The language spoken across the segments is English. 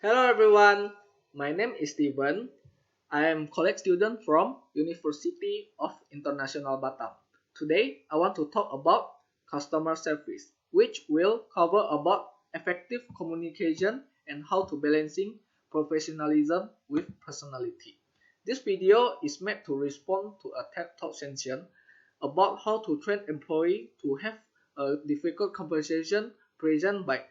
Hello everyone, my name is Steven. I am college student from University of Internasional Batam. Today, I want to talk about customer service, which will cover about effective communication and how to balancing professionalism with personality. This video is meant to respond to a TED Talk session about how to train employee to have a difficult conversation presented by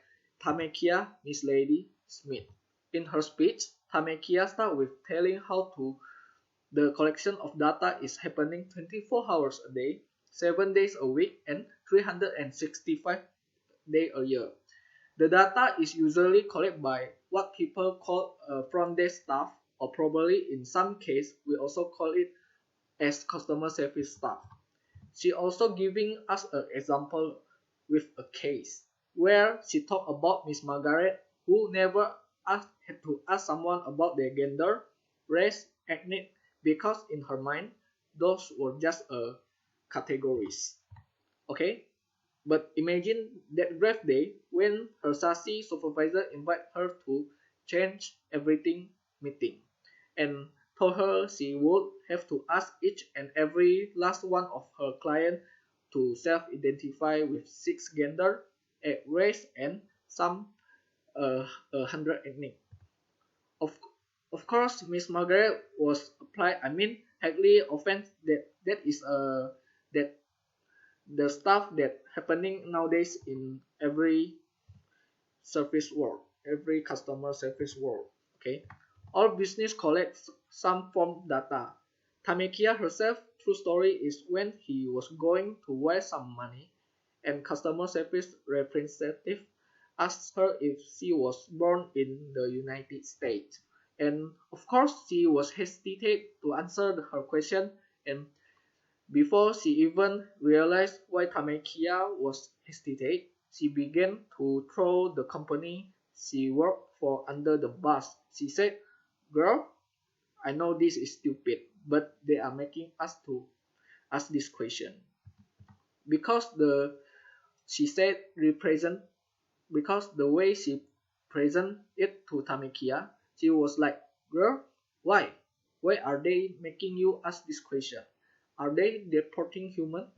Tamekia Miss Lady Smith. In her speech, Tamekia started with telling how the collection of data is happening 24 hours a day, 7 days a week, and 365 days a year. The data is usually collected by what people call front desk staff, or probably in some case we also call it as customer service staff. She also giving us an example with a case where she talked about Miss Margaret who never had to ask someone about their gender, race, ethnic, because in her mind those were just categories. Okay, but imagine that brave day when her sassy supervisor invited her to change everything meeting and told her she would have to ask each and every last one of her clients to self-identify with 6 gender, 8 race, and some 100 ethnic. Of course, Miss Margaret was applied. Highly offense that is that the stuff that happening nowadays in every service world, every customer service world. Okay, all business collects some form data. Tamekia herself true story is when he was going to wire some money, and customer service representative asked her if she was born in the United States. And of course, she was hesitate to answer her question, and before she even realized why Tamekia was hesitate, she began to throw the company she worked for under the bus. She said, "Girl, I know this is stupid, but they are making us to ask this question." Because she said because the way she present it to Tamekia, she was like, "Girl, why? Why are they making you ask this question? Are they deporting human?"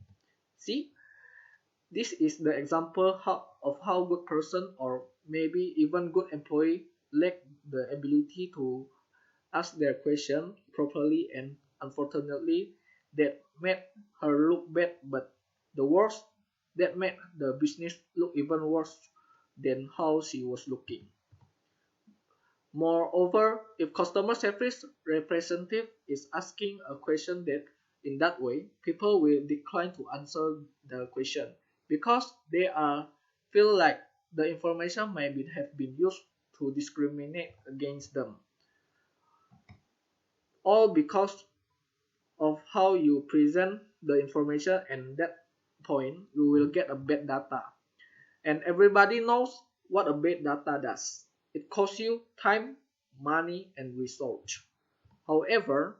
See, this is the example of how good person or maybe even good employee lack the ability to ask their question properly, and unfortunately that made her look bad, but the worst, that made the business look even worse than how she was looking. Moreover, if customer service representative is asking a question that in that way, people will decline to answer the question because they feel like the information have been used to discriminate against them. All because of how you present the information, and that point you will get a bad data. And everybody knows what a bad data does. It costs you time, money, and research. However,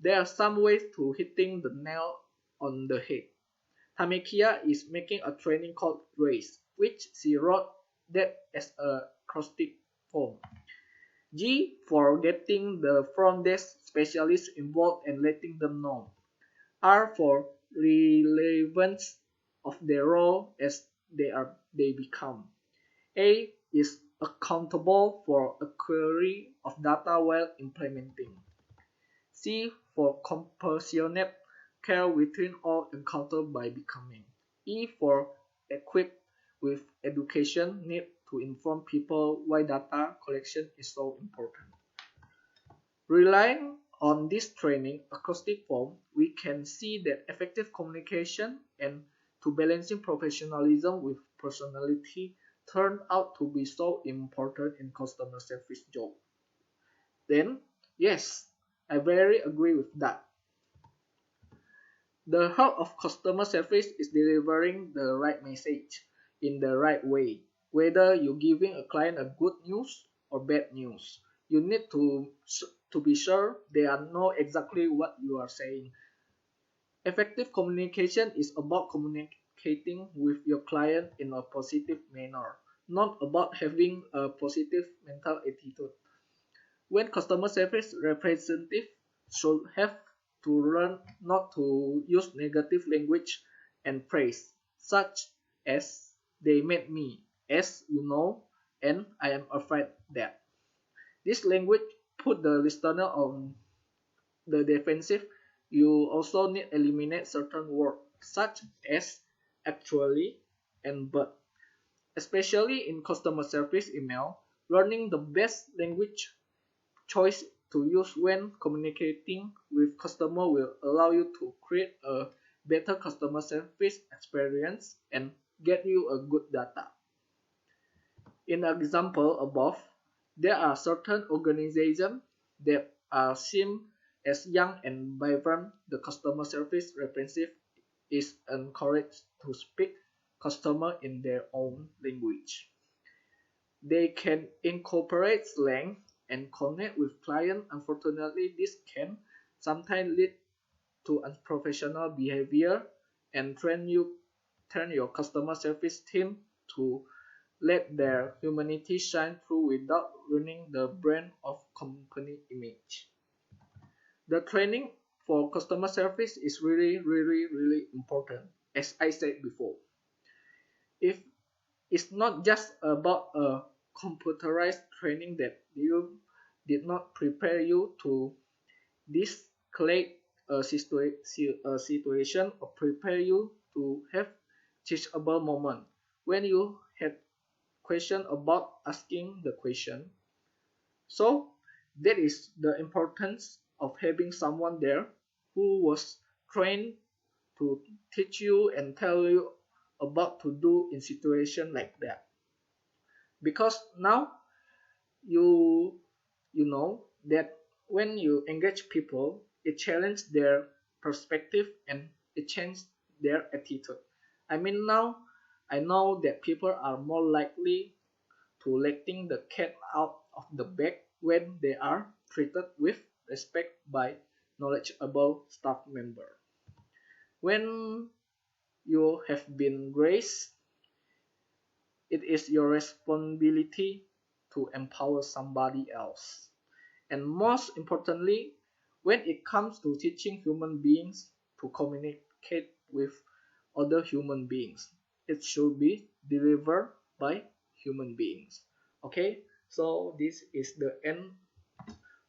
there are some ways to hitting the nail on the head. Tamekia is making a training called RACE, which she wrote that as a acrostic form. G for getting the front desk specialists involved and letting them know. R for relevance of their role as they become. A is accountable for a query of data while implementing. C for compassionate care within all encountered by becoming. E for equipped with education need to inform people why data collection is so important. Relying on this training acoustic form, we can see that effective communication and to balancing professionalism with personality turned out to be so important in customer service job. Then, yes, I very agree with that. The heart of customer service is delivering the right message in the right way. Whether you're giving a client a good news or bad news, you need to be sure they know exactly what you are saying. Effective communication is about communicating with your client in a positive manner. not about having a positive mental attitude. When customer service representative should have to learn not to use negative language and phrase such as they made me, as you know, and I am afraid that. This language put the listener on the defensive. You also need to eliminate certain words such as actually and but. Especially in customer service email, learning the best language choice to use when communicating with customer will allow you to create a better customer service experience and get you a good data. In the example above, there are certain organizations that are seen as young and vibrant. The customer service representative is encouraged to speak customer in their own language. They can incorporate slang and connect with clients. Unfortunately, this can sometimes lead to unprofessional behavior and train your customer service team to let their humanity shine through without ruining the brand of company image. The training for customer service is really important. As I said before, if it's not just about a computerized training that you did not prepare you to de-escalate a situation or prepare you to have teachable moment when you had question about asking the question. So that is the importance of having someone there who was trained to teach you and tell you about to do in situation like that. Because now you you know that when you engage people, it challenges their perspective and it changes their attitude. I mean now I know that people are more likely to letting the cat out of the bag when they are treated with respect by knowledgeable staff member. When you have been graced, it is your responsibility to empower somebody else. And most importantly, when it comes to teaching human beings to communicate with other human beings, it should be delivered by human beings. Okay, so this is the end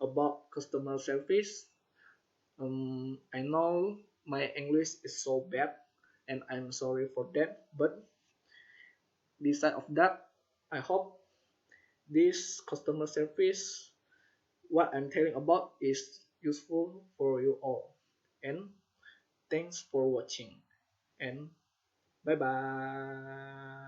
about customer service. I know my English is so bad, and I'm sorry for that. But beside of that, I hope this customer service, what I'm telling about, is useful for you all. And thanks for watching. And bye bye.